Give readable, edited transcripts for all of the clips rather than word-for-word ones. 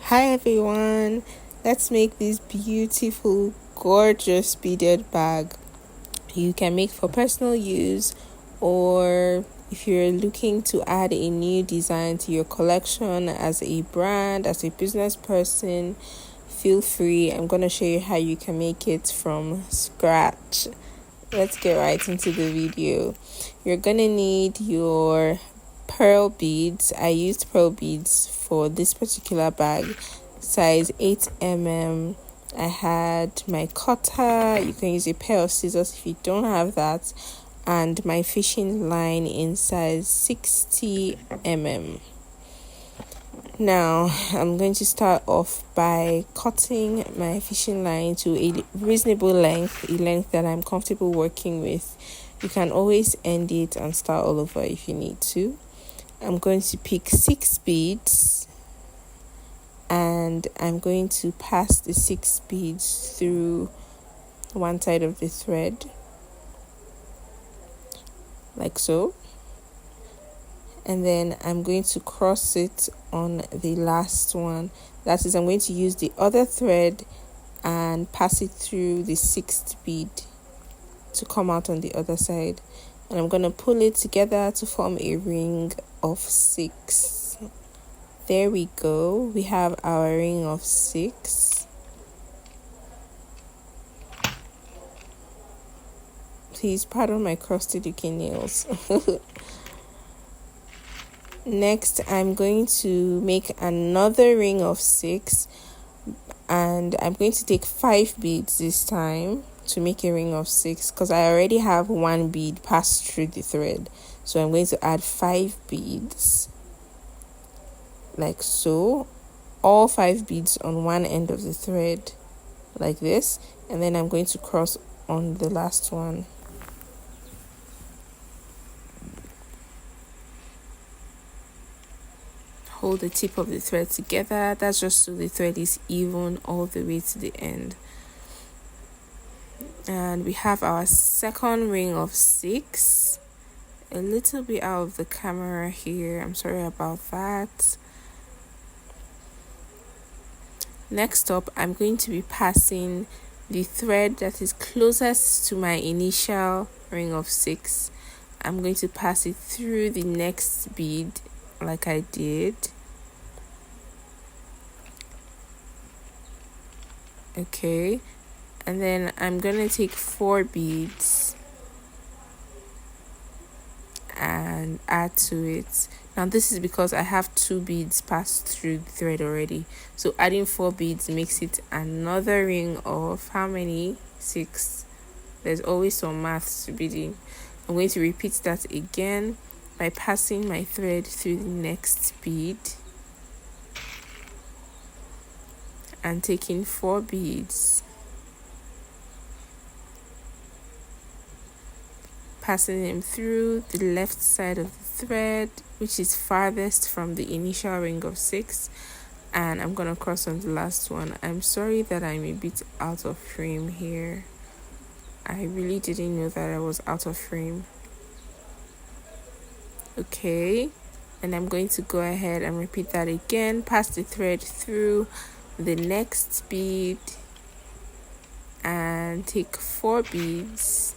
Hi everyone, let's make this beautiful, gorgeous beaded bag. You can make for personal use, or if you're looking to add a new design to your collection as a brand, as a business person, feel free. I'm going to show you how you can make it from scratch. Let's get right into the video. You're going to need your pearl beads. I used pearl beads for this particular bag, size 8 mm. I had my cutter. You can use a pair of scissors if you don't have that, and my fishing line in size 60 mm. Now I'm going to start off by cutting my fishing line to a reasonable length, a length that I'm comfortable working with. You can always end it and start all over if you need to. I'm going to pick 6 beads, and I'm going to pass the 6 beads through one side of the thread, like so. And then I'm going to cross it on the last one. That is, I'm going to use the other thread and pass it through the 6th bead to come out on the other side. And I'm going to pull it together to form a ring of 6. There we go. We have our ring of 6. Please pardon my crusty-looking nails. Next, I'm going to make another ring of 6, and I'm going to take 5 beads this time to make a ring of 6, because I already have 1 bead passed through the thread. So I'm going to add 5 beads, like so, all 5 beads on one end of the thread, like this, and then I'm going to cross on the last one. Hold the tip of the thread together. That's just so the thread is even all the way to the end. And we have our second ring of 6. A little bit out of the camera here, I'm sorry about that. Next up, I'm going to be passing the thread that is closest to my initial ring of 6. I'm going to pass it through the next bead like I did. Okay, and then I'm gonna take 4 beads and add to it. Now this is because I have 2 beads passed through the thread already, so adding 4 beads makes it another ring of how many? 6. There's always some maths to be done. I'm going to repeat that again by passing my thread through the next bead and taking 4 beads, passing them through the left side of the thread, which is farthest from the initial ring of 6, and I'm gonna cross on the last one. I'm sorry that I'm a bit out of frame here. I really didn't know that I was out of frame. Okay, and I'm going to go ahead and repeat that again. Pass the thread through the next bead and take 4 beads,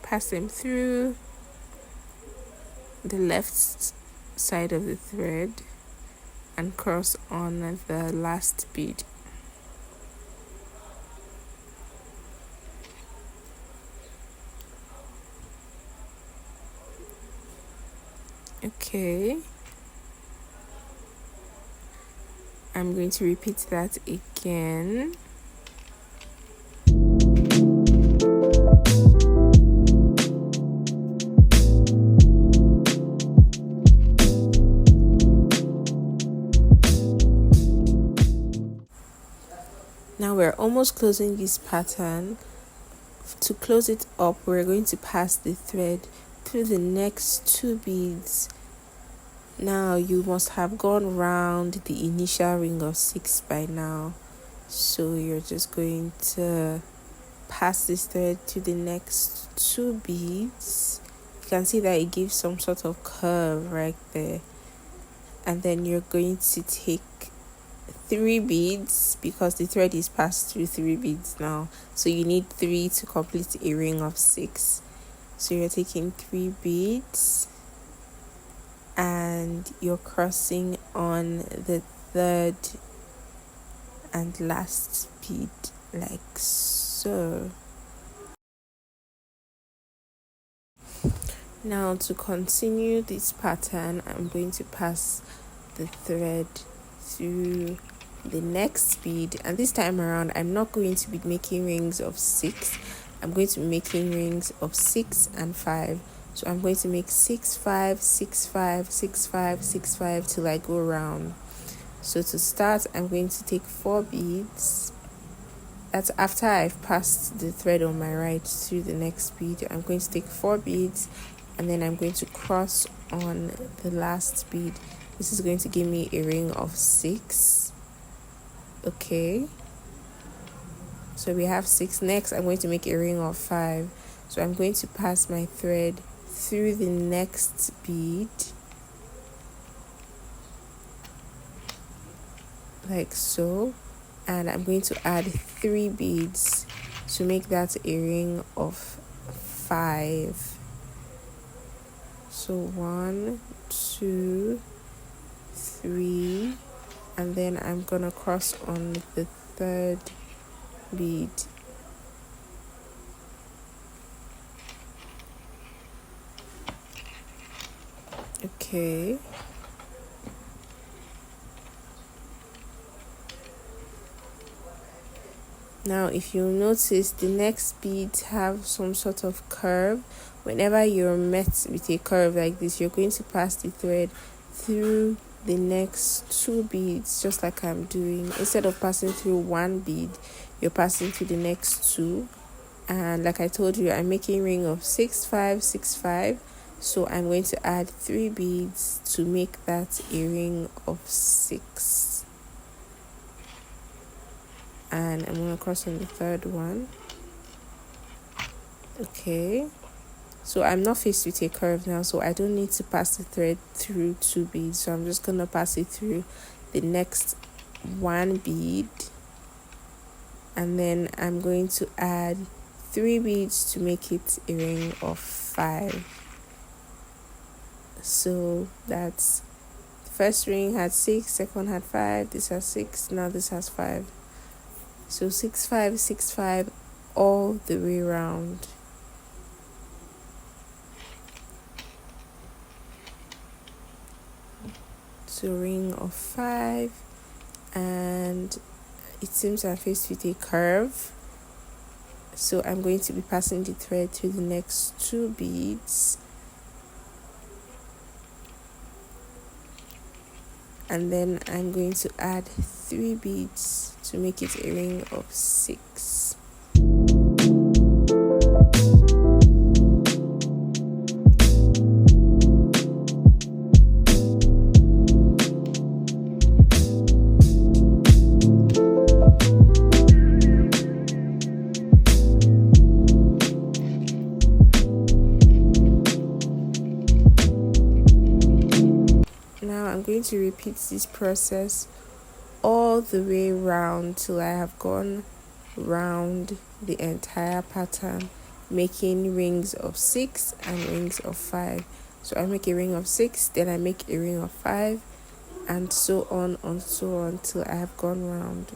pass them through the left side of the thread and cross on the last bead. Okay, I'm going to repeat that again. Now we're almost closing this pattern. To close it up, we're going to pass the thread through the next 2 beads. Now you must have gone round the initial ring of 6 by now, so you're just going to pass this thread to the next 2 beads. You can see that it gives some sort of curve right there, and then you're going to take 3 beads because the thread is passed through 3 beads now, so you need 3 to complete a ring of 6. So you're taking 3 beads and you're crossing on the third and last bead like so. Now to continue this pattern, I'm going to pass the thread through the next bead, and this time around I'm not going to be making rings of 6. I'm going to be making rings of 6 and 5. So I'm going to make 6 5 6 5 6 5 6 5 till I go round. So to start, I'm going to take 4 beads. That's after I've passed the thread on my right through the next bead. I'm going to take 4 beads and then I'm going to cross on the last bead. This is going to give me a ring of 6. Okay, so we have 6. Next I'm going to make a ring of 5. So I'm going to pass my thread through the next bead like so, and I'm going to add 3 beads to make that a ring of 5. So 1 2 3, and then I'm gonna cross on the third bead. Okay, now if you notice, the next beads have some sort of curve. Whenever you're met with a curve like this, you're going to pass the thread through the next 2 beads, just like I'm doing. Instead of passing through 1 bead, you're passing through the next 2. And like I told you, I'm making ring of 6 5 6 5. So I'm going to add 3 beads to make that a ring of 6. And I'm going to cross on the third one. Okay, so I'm not faced with a curve now, so I don't need to pass the thread through 2 beads. So I'm just going to pass it through the next 1 bead, and then I'm going to add 3 beads to make it a ring of 5. So that's the first ring had 6, second had 5, this has 6, now this has 5. So 6 5 6 5 all the way around. So ring of 5, and it seems I'm faced with a curve, so I'm going to be passing the thread through the next 2 beads, and then I'm going to add 3 beads to make it a ring of 6. Now I'm going to repeat this process all the way round till I have gone round the entire pattern, making rings of 6 and rings of 5. So I make a ring of 6, then I make a ring of 5, and so on and so on till I have gone round.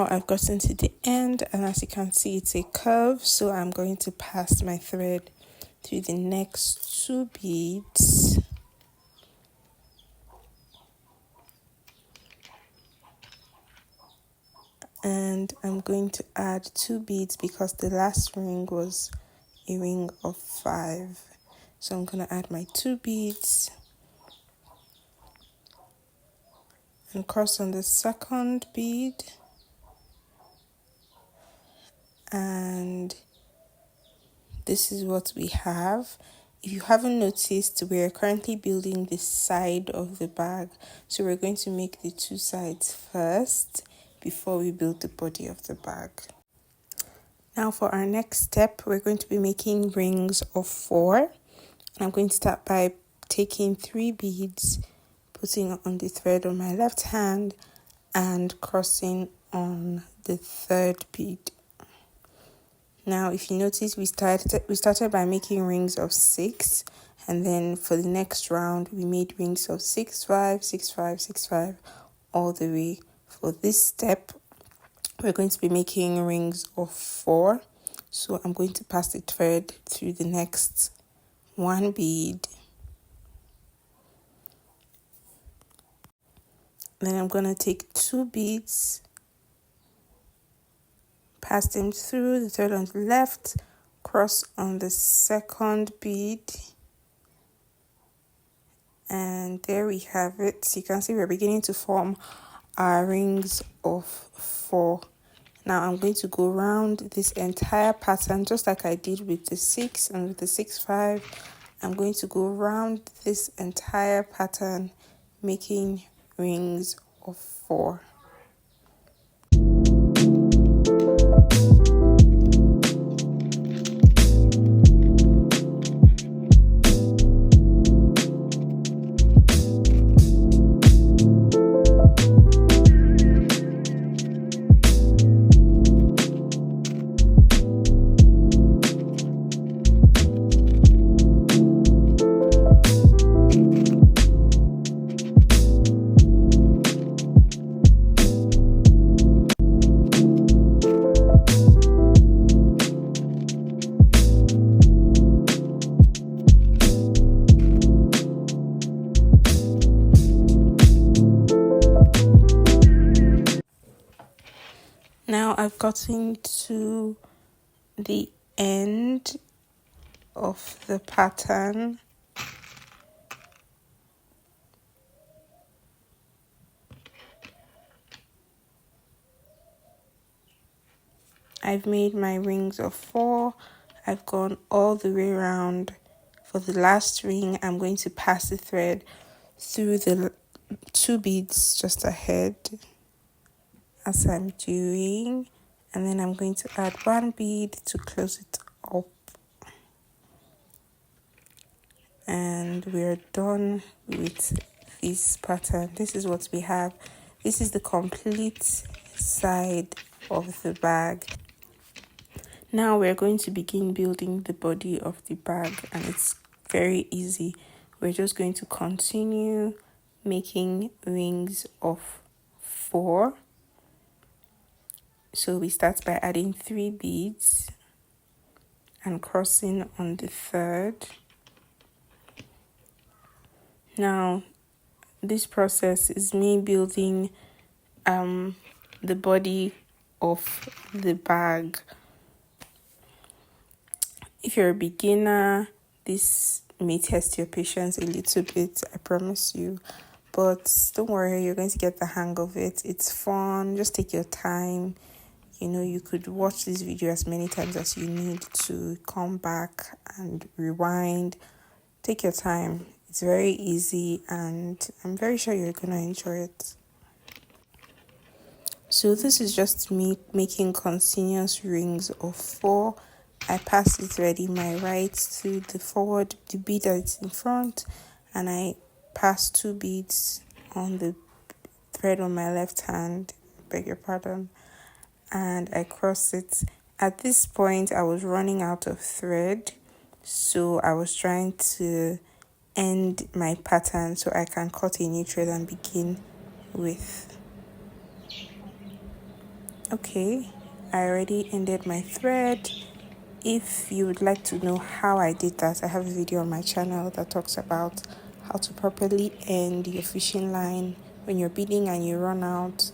Now I've gotten to the end, and as you can see, it's a curve, so I'm going to pass my thread through the next 2 beads. And I'm going to add 2 beads because the last ring was a ring of 5. So I'm going to add my 2 beads and cross on the second bead, and this is what we have. If you haven't noticed, we're currently building the side of the bag, so we're going to make the 2 sides first before we build the body of the bag. Now for our next step, we're going to be making rings of 4. I'm going to start by taking 3 beads, putting on the thread on my left hand and crossing on the 3rd bead. Now if you notice, we started by making rings of 6, and then for the next round we made rings of 6, 5, 6, 5, 6, 5 all the way. For this step we're going to be making rings of 4, so I'm going to pass the thread through the next 1 bead. Then I'm going to take 2 beads, pass them through the thread on the left, cross on the 2nd bead, and there we have it. So you can see we're beginning to form our rings of 4. Now I'm going to go around this entire pattern just like I did with the 6 and with the 6, 5. I'm going to go around this entire pattern making rings of 4. Now I've gotten to the end of the pattern. I've made my rings of 4. I've gone all the way around. For the last ring, I'm going to pass the thread through the 2 beads just ahead as I'm doing, and then I'm going to add 1 bead to close it up, and we're done with this pattern. This is what we have. This is the complete side of the bag. Now we're going to begin building the body of the bag, and it's very easy. We're just going to continue making rings of 4. So we start by adding 3 beads and crossing on the 3rd. Now this process is me building the body of the bag. If you're a beginner, this may test your patience a little bit, I promise you. But don't worry, you're going to get the hang of it. It's fun. Just take your time. You could watch this video as many times as you need to come back and rewind. Take your time. It's very easy, and I'm very sure you're going to enjoy it. So this is just me making continuous rings of 4. I pass the thread in my right to the bead that's in front, and I pass 2 beads on the thread on my left hand, beg your pardon, and I cross it. At this point, I was running out of thread, so I was trying to end my pattern so I can cut a new thread and begin with Okay, I already ended my thread. If you would like to know how I did that, I have a video on my channel that talks about how to properly end your fishing line when you're beading and you run out.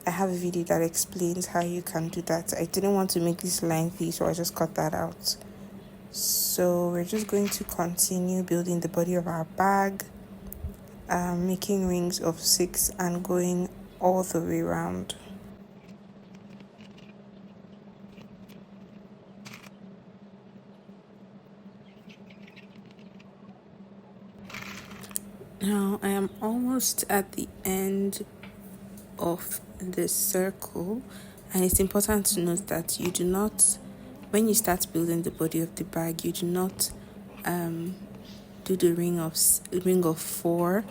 I have a video that explains how you can do that. I didn't want to make this lengthy, so I just cut that out. So we're just going to continue building the body of our bag, making rings of 6 and going all the way around. Now I am almost at the end of the circle, and it's important to note that you do not, when you start building the body of the bag, you do not do the ring of 4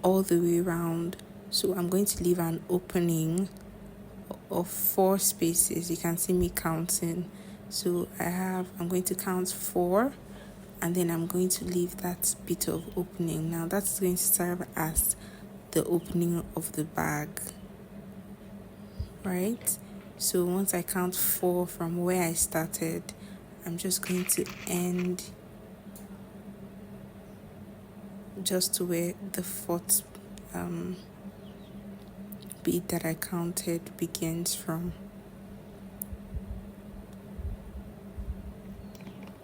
all the way around. So I'm going to leave an opening of 4 spaces. You can see me counting. So I'm going to count 4, and then I'm going to leave that bit of opening. Now that's going to serve as the opening of the bag, right? So once I count 4 from where I started, I'm just going to end just to where the 4th bead that I counted begins from.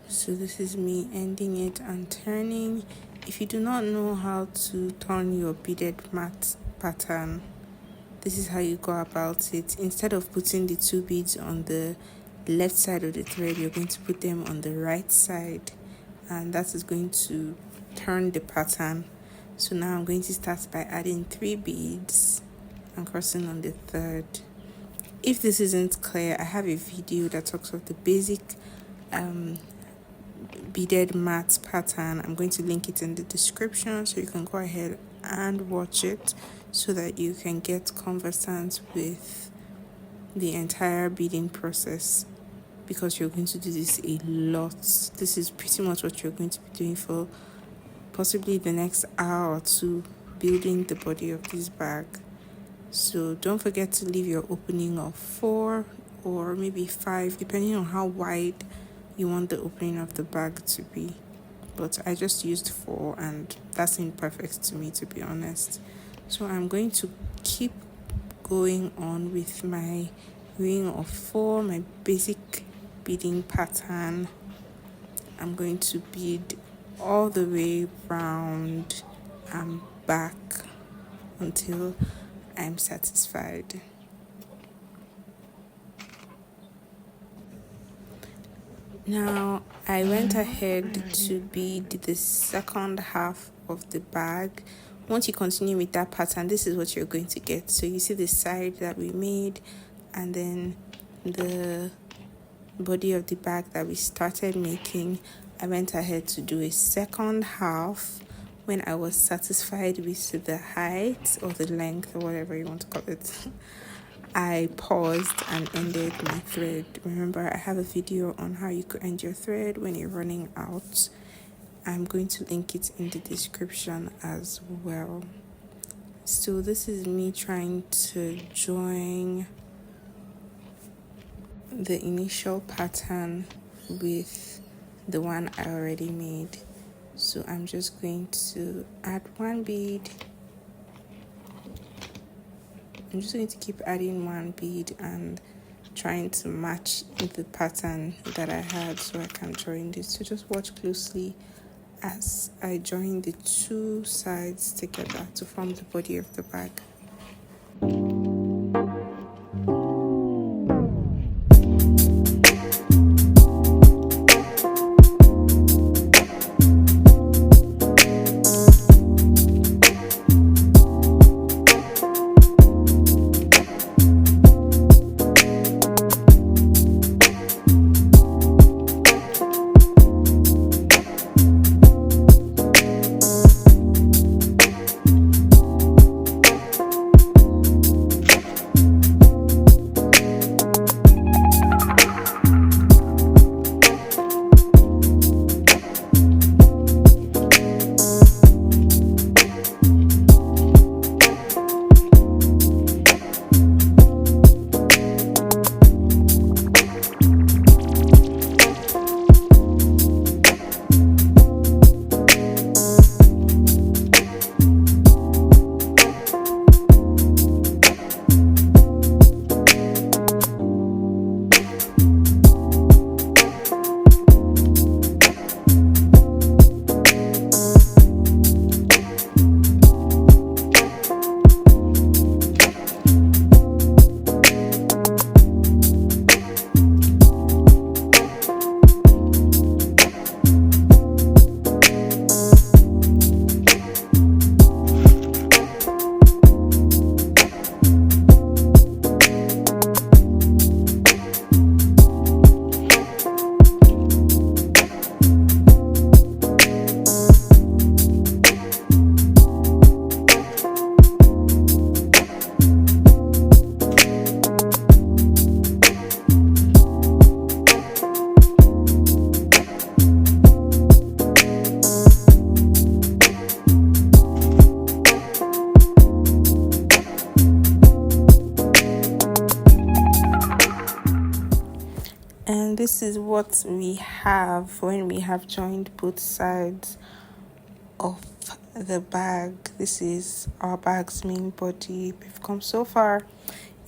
So this is me ending it and turning. If you do not know how to turn your beaded mat pattern, this is how you go about it. Instead of putting the 2 beads on the left side of the thread, you're going to put them on the right side, and that is going to turn the pattern. So now I'm going to start by adding 3 beads and crossing on the 3rd. If this isn't clear, I have a video that talks of the basic beaded mat pattern. I'm going to link it in the description, so you can go ahead and watch it so that you can get conversant with the entire beading process, because you're going to do this a lot. This is pretty much what you're going to be doing for possibly the next hour or 2, building the body of this bag. So don't forget to leave your opening of 4 or maybe 5, depending on how wide you want the opening of the bag to be. But I just used 4, and that seemed perfect to me, to be honest. So I'm going to keep going on with my ring of 4, my basic beading pattern. I'm going to bead all the way round and back until I'm satisfied. Now I went ahead to bead the second half of the bag. Once you continue with that pattern, this is what you're going to get. So you see the side that we made, and then the body of the bag that we started making. I went ahead to do a second half. When I was satisfied with the height or the length or whatever you want to call it, I paused and ended my thread. Remember, I have a video on how you could end your thread when you're running out. I'm going to link it in the description as well. So this is me trying to join the initial pattern with the one I already made. So I'm just going to add 1 bead. I'm just going to keep adding 1 bead and trying to match the pattern that I had so I can join this. So just watch closely as I join the 2 sides together to form the body of the bag. is what we have when we have joined both sides of the bag. This is our bag's main body. We've come so far.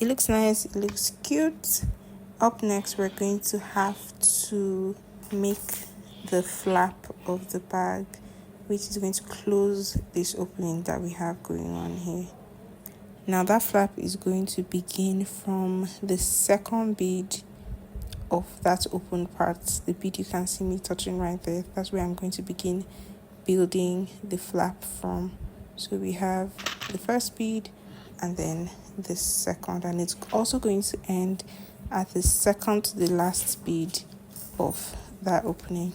It looks nice, it looks cute. Up next, we're going to have to make the flap of the bag, which is going to close this opening that we have going on here. Now that flap is going to begin from the second bead of that open part, the bead you can see me touching right there. That's where I'm going to begin building the flap from. So we have the first bead and then the second, and it's also going to end at the second to the last bead of that opening.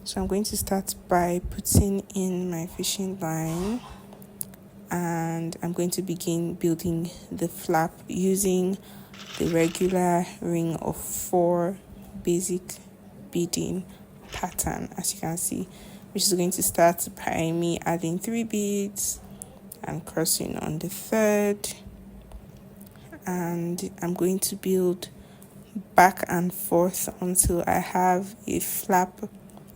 So I'm going to start by putting in my fishing line, and I'm going to begin building the flap using the regular ring of 4 basic beading pattern, as you can see, which is going to start by me adding 3 beads and crossing on the third, and I'm going to build back and forth until I have a flap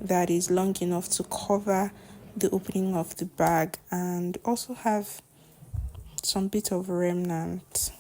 that is long enough to cover the opening of the bag and also have some bit of remnant.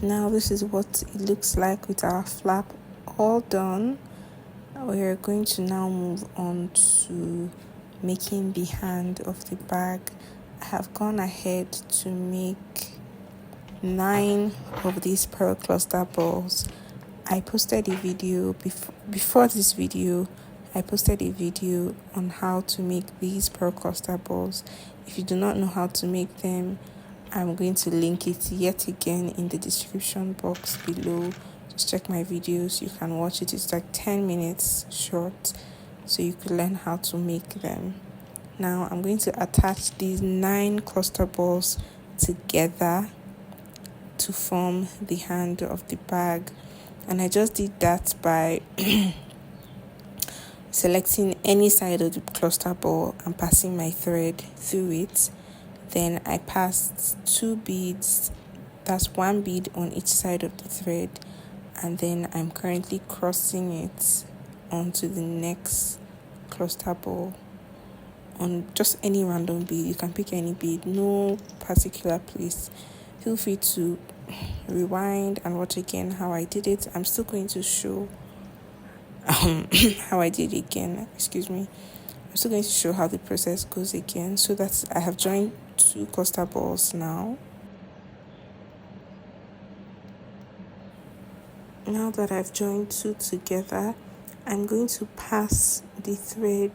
Now this is what it looks like with our flap all done. We're going to now move on to making the hand of the bag. I have gone ahead to make 9 of these pearl cluster balls. I posted a video before this video. I posted a video on how to make these pearl cluster balls. If you do not know how to make them, I'm going to link it yet again in the description box below. Just check my videos, you can watch it. It's like 10 minutes short, so you can learn how to make them. Now I'm going to attach these 9 cluster balls together to form the hand of the bag, and I just did that by selecting any side of the cluster ball and passing my thread through it. Then I passed 2 beads, that's 1 bead on each side of the thread, and then I'm currently crossing it onto the next cluster ball on just any random bead. You can pick any bead, no particular place. Feel free to rewind and watch again how I did it. I'm still going to show how I did it again. I'm still going to show how the process goes again. So that's, I have joined 2 cluster balls now. Now that I've joined 2 together, I'm going to pass the thread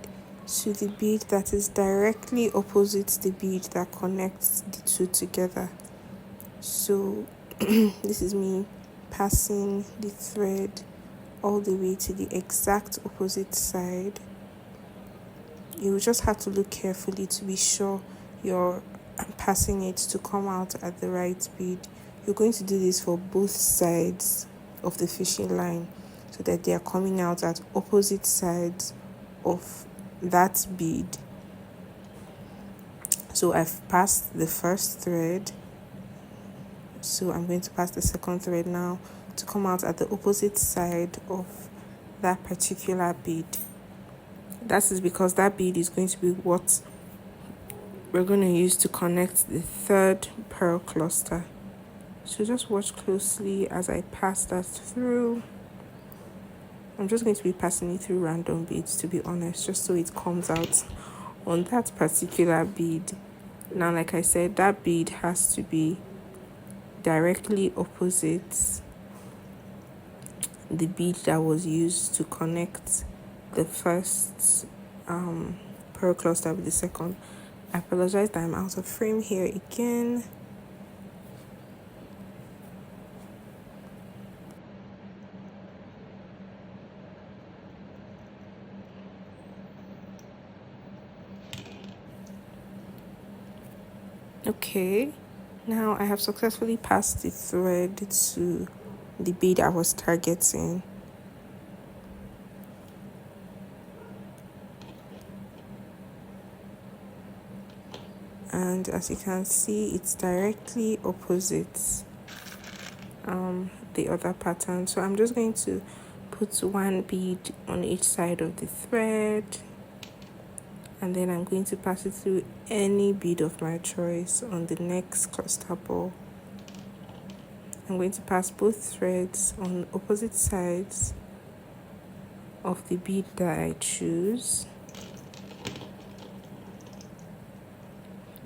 to the bead that is directly opposite the bead that connects the two together. So this is me passing the thread all the way to the exact opposite side. You will just have to look carefully to be sure you're passing it to come out at the right bead. You're going to do this for both sides of the fishing line so that they are coming out at opposite sides of that bead. So I've passed the first thread, so I'm going to pass the second thread now to come out at the opposite side of that particular bead. That is because that bead is going to be what we're going to use to connect the third pearl cluster. So just watch closely as I pass that through. I'm just going to be passing it through random beads, to be honest, just so it comes out on that particular bead. Now, like I said, that bead has to be directly opposite the bead that was used to connect the first pearl cluster with the second. I apologize that I'm out of frame here again. Okay, now I have successfully passed the thread to the bead I was targeting. And as you can see, it's directly opposite the other pattern. So I'm just going to put one bead on each side of the thread, and then I'm going to pass it through any bead of my choice on the next cluster ball. I'm going to pass both threads on opposite sides of the bead that I choose.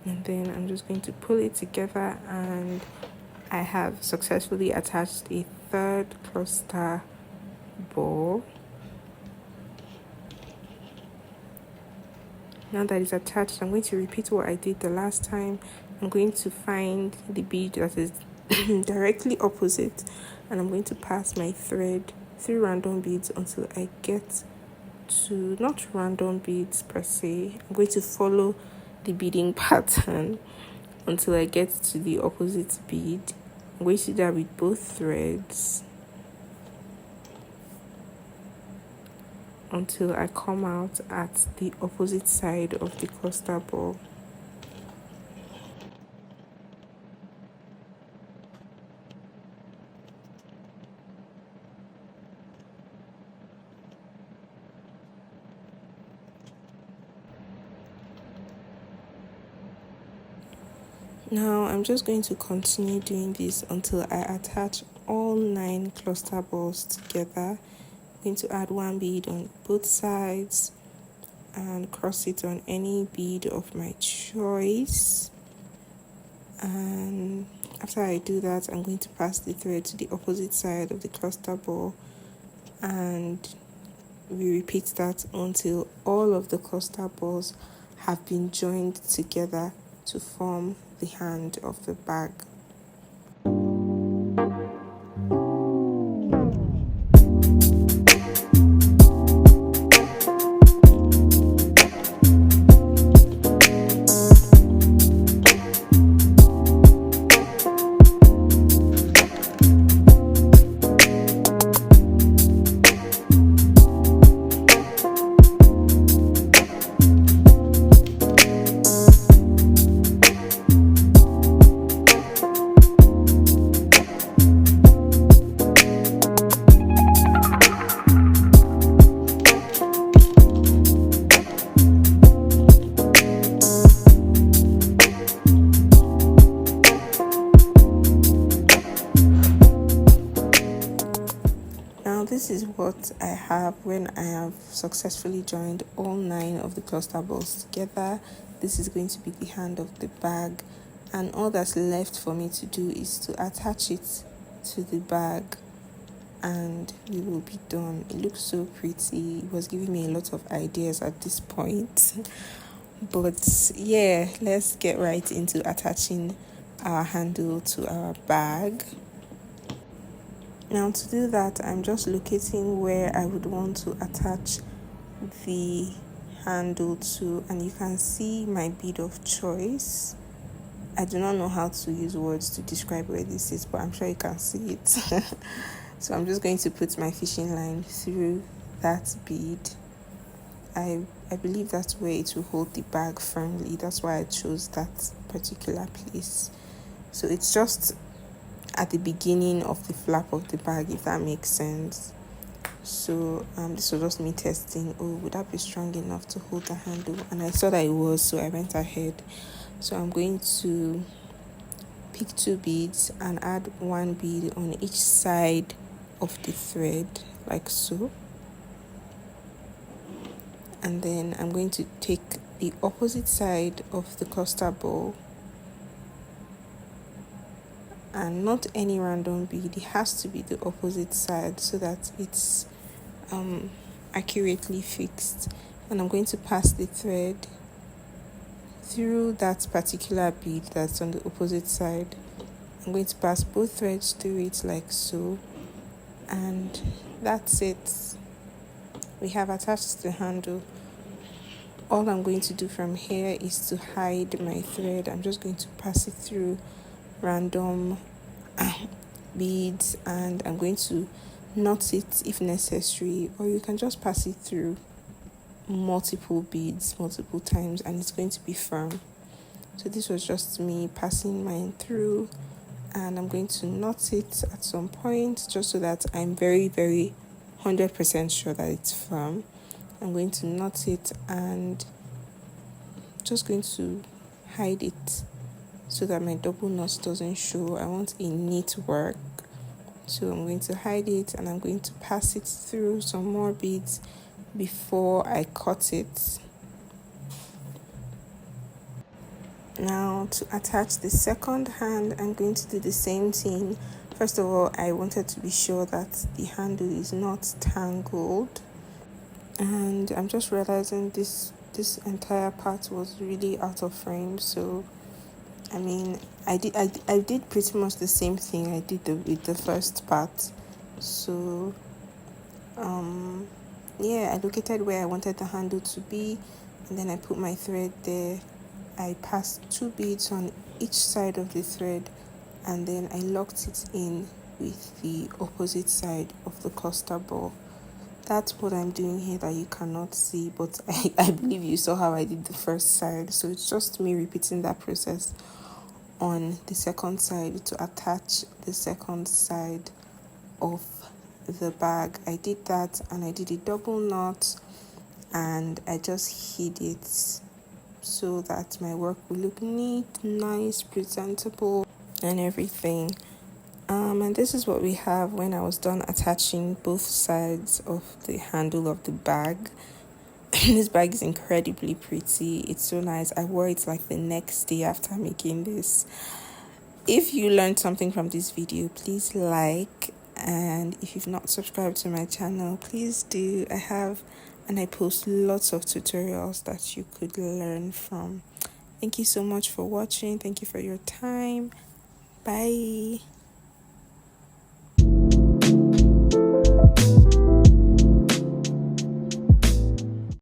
And then I'm just going to pull it together, and I have successfully attached a third cluster ball. Now that it's attached, I'm going to repeat what I did the last time. I'm going to find the bead that is directly opposite, and I'm going to pass my thread through random beads until I get to, not random beads per se, I'm going to follow the beading pattern until I get to the opposite bead. I'm going to do that with both threads until I come out at the opposite side of the cluster ball. Now I'm just going to continue doing this until I attach all 9 cluster balls together. I'm going to add one bead on both sides and cross it on any bead of my choice. And after I do that, I'm going to pass the thread to the opposite side of the cluster ball, and we repeat that until all of the cluster balls have been joined together to form the hand of the bag. This is what I have when I have successfully joined all 9 of the cluster balls together. This is going to be the hand of the bag, and all that's left for me to do is to attach it to the bag. and we will be done. It looks so pretty. It was giving me a lot of ideas at this point. But yeah, let's get right into attaching our handle to our bag. Now to do that, I'm just locating where I would want to attach the handle to, and you can see my bead of choice. I do not know how to use words to describe where this is, but I'm sure you can see it. So I'm just going to put my fishing line through that bead. I believe that's where it will hold the bag firmly. That's why I chose that particular place. So it's just at the beginning of the flap of the bag, if that makes sense. So this was just me testing, would that be strong enough to hold the handle? And I saw that it was, so I went ahead. So I'm going to pick 2 beads and add 1 bead on each side of the thread, like so. And then I'm going to take the opposite side of the cluster ball, and not any random bead, it has to be the opposite side so that it's accurately fixed. And I'm going to pass the thread through that particular bead that's on the opposite side. I'm going to pass both threads through it like so, and that's it. We have attached the handle. All I'm going to do from here is to hide my thread. I'm just going to pass it through random beads, and I'm going to knot it if necessary, or you can just pass it through multiple beads multiple times and it's going to be firm. So this was just me passing mine through, and I'm going to knot it at some point just so that I'm very 100% sure that it's firm. I'm going to knot it and just going to hide it so that my double knot doesn't show. I want a neat work. So I'm going to hide it and I'm going to pass it through some more beads before I cut it. Now to attach the second hand, I'm going to do the same thing. First of all, I wanted to be sure that the handle is not tangled. And I'm just realizing this entire part was really out of frame. So I mean, I did pretty much the same thing I did with the first part. So yeah, I located where I wanted the handle to be, and then I put my thread there. I passed 2 beads on each side of the thread, and then I locked it in with the opposite side of the cluster ball. That's what I'm doing here that you cannot see, but I believe you saw how I did the first side. So it's just me repeating that process on the second side to attach the second side of the bag. I did that, and I did a double knot, and I just hid it so that my work will look neat, nice, presentable, and everything. And this is what we have when I was done attaching both sides of the handle of the bag. This bag is incredibly pretty. It's so nice. I wore it like the next day after making this. If you learned something from this video, please like, and if you've not subscribed to my channel, please do. I post lots of tutorials that you could learn from. Thank you so much for watching. Thank you for your time. Bye.